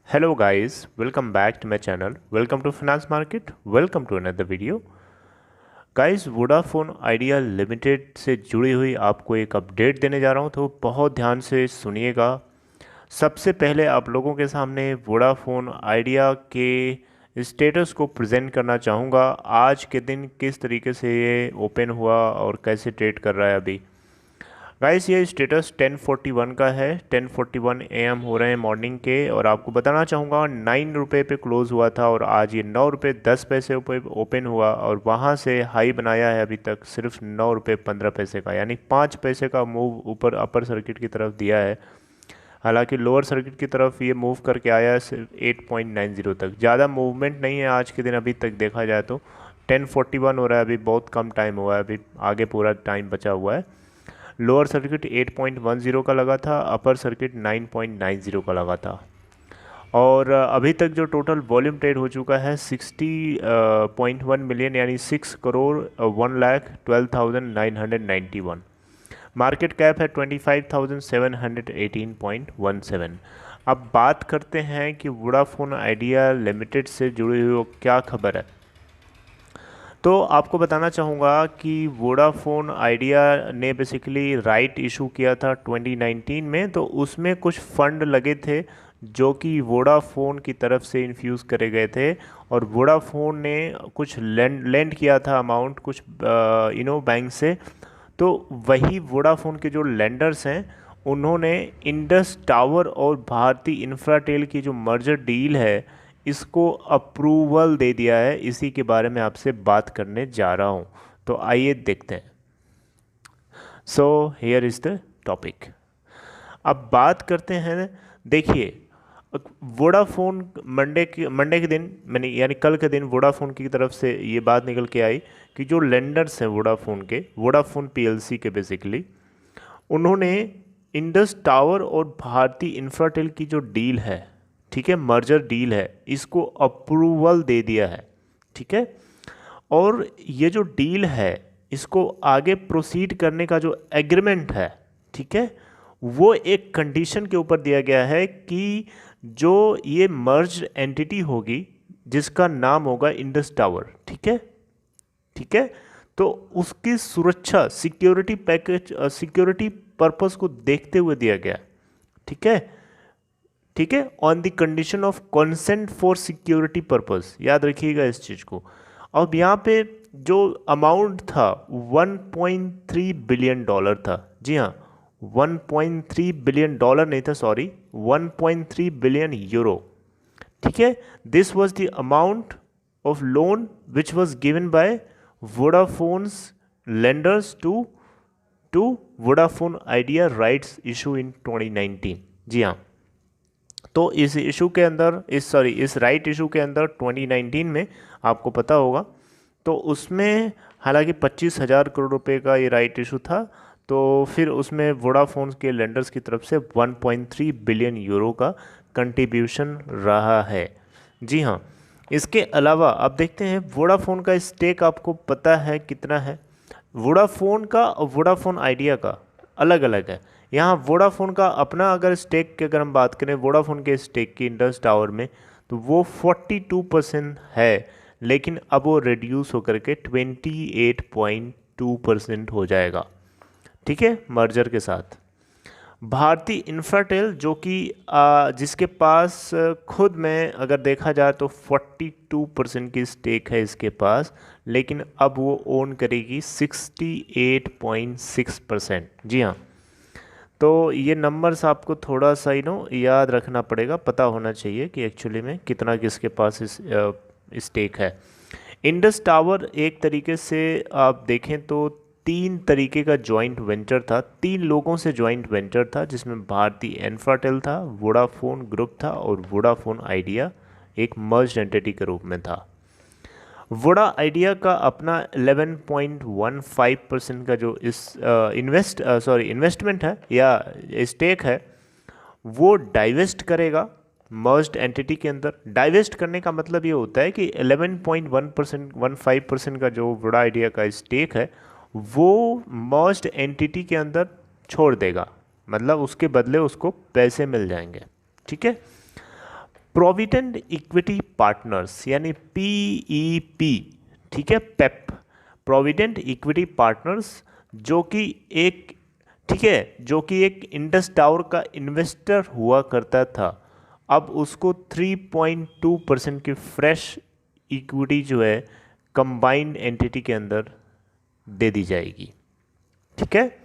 Hello guys, welcome back to my channel. Welcome to Finance Market. Welcome to another video. Guys Vodafone idea limited से जुड़ी हुई आपको एक update देने जा रहा हूं, तो बहुत ध्यान से सुनिएगा। सबसे पहले आप लोगों के सामने वोडाफोन आइडिया के स्टेटस को प्रेजेंट करना चाहूँगा। आज के दिन किस तरीके से ये ओपन हुआ और कैसे ट्रेड कर रहा है अभी। गाइस ये स्टेटस 10:41 का है, 10:41 AM हो रहे हैं मॉर्निंग के, और आपको बताना चाहूँगा 9 रुपये पे क्लोज़ हुआ था और आज ये 9 रुपये 10 पैसे पे ओपन हुआ और वहाँ से हाई बनाया है अभी तक सिर्फ 9 रुपये 15 पैसे का, यानी 5 पैसे का मूव ऊपर अपर सर्किट की तरफ दिया है। हालांकि लोअर सर्किट की तरफ ये मूव करके आया है सिर्फ 8.90 तक। ज़्यादा मूवमेंट नहीं है आज के दिन अभी तक देखा जाए तो। 10:41 हो रहा है, अभी बहुत कम टाइम हुआ है, अभी आगे पूरा टाइम बचा हुआ है। लोअर सर्किट 8.10 का लगा था, अपर सर्किट 9.90 का लगा था, और अभी तक जो टोटल वॉल्यूम ट्रेड हो चुका है 60.1 मिलियन, यानी 6 करोड़ 1,12,991। मार्केट कैप है 25,718.17। अब बात करते हैं कि वोडाफोन आइडिया लिमिटेड से जुड़ी हुई क्या खबर है। तो आपको बताना चाहूँगा कि वोडाफोन आइडिया ने बेसिकली राइट इशू किया था 2019 में, तो उसमें कुछ फंड लगे थे जो कि वोडाफोन की तरफ से इन्फ्यूज़ करे गए थे, और वोडाफोन ने कुछ लेंड किया था अमाउंट कुछ बैंक से। तो वही वोडाफोन के जो लेंडर्स हैं उन्होंने इंडस टावर और भारती इंफ्राटेल की जो मर्जर डील है इसको अप्रूवल दे दिया है। इसी के बारे में आपसे बात करने जा रहा हूं, तो आइए देखते हैं। So here is the topic. अब बात करते हैं, देखिए वोडाफोन मंडे के दिन मैंने यानी कल के दिन वोडाफोन की तरफ से ये बात निकल के आई कि जो लेंडर्स हैं वोडाफोन के, वोडाफोन पीएलसी के बेसिकली, उन्होंने इंडस टावर और भारती इंफ्राटेल की जो डील है, ठीक है, मर्जर डील है, इसको अप्रूवल दे दिया है। ठीक है, और ये जो डील है इसको आगे प्रोसीड करने का जो एग्रीमेंट है, ठीक है, वो एक कंडीशन के ऊपर दिया गया है कि जो ये मर्ज एंटिटी होगी जिसका नाम होगा इंडस टावर, ठीक है, ठीक है, तो उसकी सुरक्षा सिक्योरिटी पैकेज सिक्योरिटी पर्पस को देखते हुए दिया गया, ठीक है, ठीक है, on the condition of consent for security purpose, याद रखिएगा इस चीज़ को। अब यहाँ पे जो अमाउंट था 1.3 बिलियन डॉलर था। जी हाँ, 1.3 बिलियन डॉलर नहीं था, सॉरी, 1.3 बिलियन यूरो। ठीक है, this was the amount of loan which was given by Vodafone's lenders to Vodafone Idea rights issue in 2019। जी हाँ, तो इस इशू के अंदर इस राइट इशू के अंदर 2019 में आपको पता होगा, तो उसमें हालांकि 25,000 करोड़ रुपए का ये राइट इशू था, तो फिर उसमें वोडाफोन के लेंडर्स की तरफ से 1.3 बिलियन यूरो का कंट्रीब्यूशन रहा है। जी हाँ, इसके अलावा आप देखते हैं वोडाफोन का स्टेक आपको पता है कितना है। वोडाफोन का और वोडाफोन आइडिया का अलग अलग है। यहाँ वोडाफोन का अपना अगर स्टेक की अगर हम बात करें, वोडाफोन के स्टेक की इंडस टावर में, तो वो 42% है, लेकिन अब वो रिड्यूस होकर के 28.2% हो जाएगा, ठीक है, मर्जर के साथ। भारती इंफ्राटेल जो कि जिसके पास खुद में अगर देखा जाए तो 42% की स्टेक है इसके पास, लेकिन अब वो ओन करेगी 68.6%। जी हाँ, तो ये नंबर्स आपको थोड़ा सा याद रखना पड़ेगा, पता होना चाहिए कि एक्चुअली में कितना किसके पास इस स्टेक है। इंडस टावर एक तरीके से आप देखें तो 3 तरीके का जॉइंट वेंचर था, 3 लोगों से जॉइंट वेंचर था, जिसमें भारती इंफ्राटेल था, वोडाफोन ग्रुप था और वोडाफोन आइडिया एक मर्ज एंटिटी के रूप में था। वोडा आइडिया का अपना 11.15% का जो इस इन्वेस्टमेंट है या स्टेक है, वो डाइवेस्ट करेगा मर्ज्ड एंटिटी के अंदर। डाइवेस्ट करने का मतलब ये होता है कि 11.15% का जो वोडा आइडिया का स्टेक है वो मर्ज्ड एंटिटी के अंदर छोड़ देगा, मतलब उसके बदले उसको पैसे मिल जाएंगे, ठीक है। प्रोविडेंट इक्विटी पार्टनर्स यानी पीईपी, ठीक है, पेप, प्रोविडेंट इक्विटी पार्टनर्स, जो कि एक, ठीक है, जो कि एक इंडस टावर का इन्वेस्टर हुआ करता था, अब उसको 3.2% की फ्रेश इक्विटी जो है कंबाइंड एंटिटी के अंदर दे दी जाएगी, ठीक है।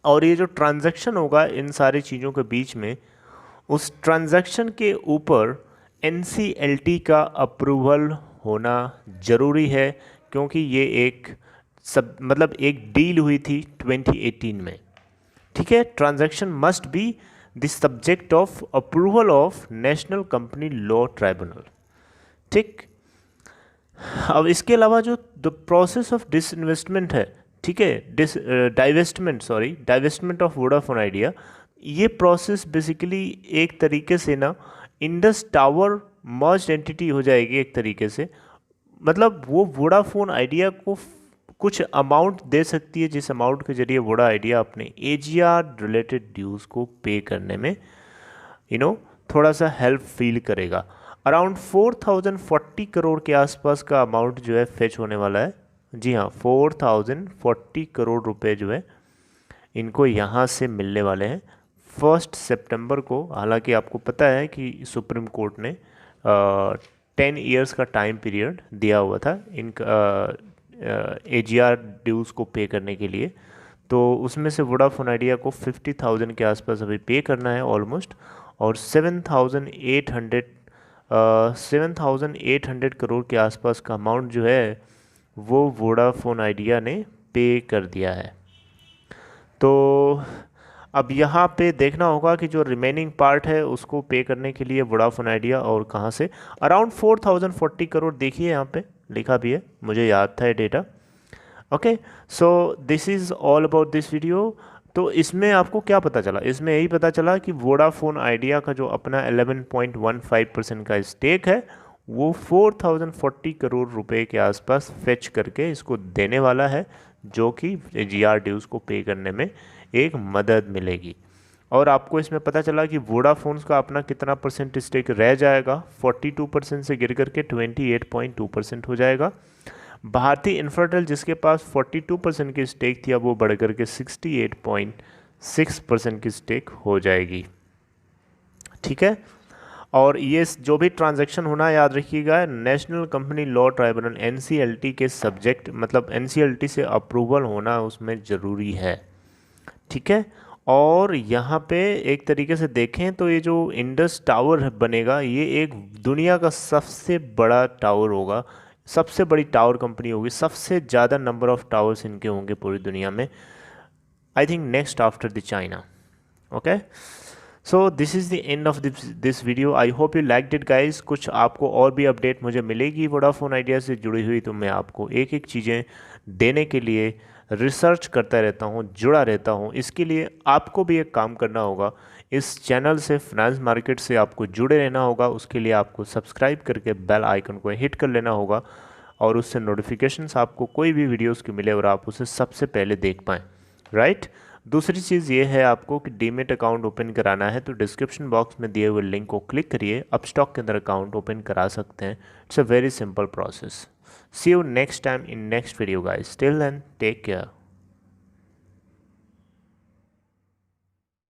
और ये जो ट्रांजैक्शन होगा इन सारी चीज़ों के बीच में, उस ट्रांजैक्शन के ऊपर एनसीएलटी का अप्रूवल होना ज़रूरी है, क्योंकि ये एक मतलब एक डील हुई थी 2018 में, ठीक है। Transaction must be the subject of approval of national company law tribunal, ठीक। अब इसके अलावा जो द प्रोसेस ऑफ डिसइन्वेस्टमेंट है, ठीक है, डाइवेस्टमेंट ऑफ वोडाफोन आइडिया, ये प्रोसेस बेसिकली एक तरीके से ना इंडस टावर मर्ज्ड एंटिटी हो जाएगी एक तरीके से, मतलब वो वोडाफोन आइडिया को कुछ अमाउंट दे सकती है, जिस अमाउंट के जरिए वोडा आइडिया अपने एजीआर रिलेटेड ड्यूज़ को पे करने में थोड़ा सा हेल्प फील करेगा। अराउंड 4040 करोड़ के आसपास का अमाउंट जो है फेच होने वाला है। जी हाँ, 4040 करोड़ रुपए जो है इनको यहाँ से मिलने वाले हैं 1 सितंबर को। हालांकि आपको पता है कि सुप्रीम कोर्ट ने 10 इयर्स का टाइम पीरियड दिया हुआ था इन एजीआर ड्यूज़ को पे करने के लिए, तो उसमें से वोडाफोन आइडिया को 50,000 के आसपास अभी पे करना है ऑलमोस्ट, और 7,800 करोड़ के आसपास का अमाउंट जो है वो वोडाफोन आइडिया ने पे कर दिया है। तो अब यहाँ पे देखना होगा कि जो रिमेनिंग पार्ट है उसको पे करने के लिए वोडाफोन आइडिया और कहाँ से, अराउंड 4040 करोड़ देखिए यहाँ पे लिखा भी है, मुझे याद था ये data. Okay, so this is all about this video. तो इसमें आपको क्या पता चला? इसमें यही पता चला कि वोडाफोन आइडिया का जो अपना 11.15% का स्टेक है वो 4040 करोड़ रुपए के आसपास फेच करके इसको देने वाला है, जो कि जीआर ड्यूज़ को पे करने में एक मदद मिलेगी। और आपको इसमें पता चला कि वोडाफोन्स का अपना कितना परसेंट स्टेक रह जाएगा, 42% से गिर करके 28.2% हो जाएगा। भारतीय इंफ्राटेल जिसके पास 42% की स्टेक थी, अब वो बढ़ करके 68.6% की स्टेक हो जाएगी, ठीक है। और ये जो भी ट्रांजैक्शन होना याद रखिएगा, national company law tribunal NCLT के सब्जेक्ट, मतलब एनसीएलटी से अप्रूवल होना उसमें ज़रूरी है, ठीक है। और यहाँ पे एक तरीके से देखें तो ये जो इंडस टावर बनेगा ये एक दुनिया का सबसे बड़ा टावर होगा, सबसे बड़ी टावर कंपनी होगी, सबसे ज़्यादा नंबर ऑफ टावर्स इनके होंगे पूरी दुनिया में, I think next after the China. Okay, so this is the end of this video. I hope you liked it guys. कुछ आपको और भी अपडेट मुझे मिलेगी वोडाफोन आइडिया से जुड़ी हुई, तो मैं आपको एक एक चीज़ें देने के लिए रिसर्च करता रहता हूँ, जुड़ा रहता हूँ। इसके लिए आपको भी एक काम करना होगा, इस चैनल से फाइनेंस मार्केट से आपको जुड़े रहना होगा। उसके लिए आपको सब्सक्राइब करके बेल आइकन को हिट कर लेना होगा, और उससे नोटिफिकेशंस आपको कोई भी वीडियोस की मिले और आप उसे सबसे पहले देख पाएँ, राइट। दूसरी चीज़ ये है आपको कि डीमेट अकाउंट ओपन कराना है तो डिस्क्रिप्शन बॉक्स में दिए हुए लिंक को क्लिक करिए, अपस्टॉक के अंदर अकाउंट ओपन करा सकते हैं। It's a very simple process. See you next time in next video guys, till then take care.